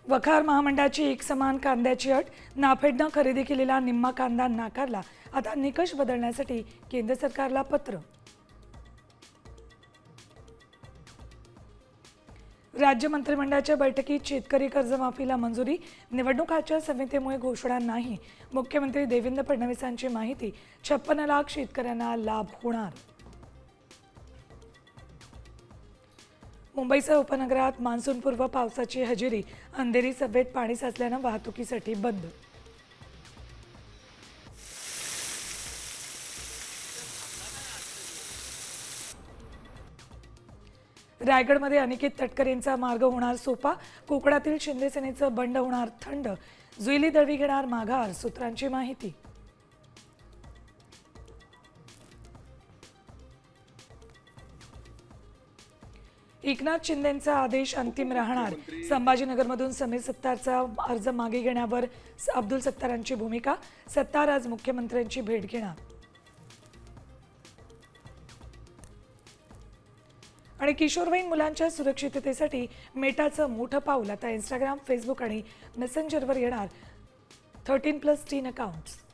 वखार महामंडळाची एकसमान कांद्याची अट, नाफेडनं खरेदी केलेला निम्मा कांदा नाकारला. आता निकष बदलण्यासाठी केंद्र सरकारला पत्र. राज्य मंत्रिमंडळाच्या बैठकीत शेतकरी कर्जमाफीला मंजुरी, निवडणूक आचारसंहितेमुळे घोषणा नाही. मुख्यमंत्री देवेंद्र फडणवीसांची माहिती, 56 लाख शेतकऱ्यांना लाभ होणार. मुंबईसह उपनगरात मान्सूनपूर्व पावसाची हजेरी, अंधेरी सभेत पाणी साचल्यानं वाहतुकीसाठी बंद. रायगडमध्ये अनिकेत तटकरेंचा मार्ग होणार सोपा, कोकणातील शिंदे सेनेचं बंड होणार थंड, जुईली दळवी घेणार माघार, सूत्रांची माहिती. एकनाथ शिंदेंचा आदेश अंतिम राहणार. संभाजीनगरमधून समीर सत्तारचा अर्ज मागे घेण्यावर अब्दुल सत्तारांची भूमिका. सत्तार आज मुख्यमंत्र्यांची भेट घेणार. आणि किशोरवयीन मुलांच्या सुरक्षिततेसाठी मेटाचं मोठं पाऊल. आता इंस्टाग्राम, फेसबुक आणि मेसेंजरवर येणार 13+10 अकाउंट्स.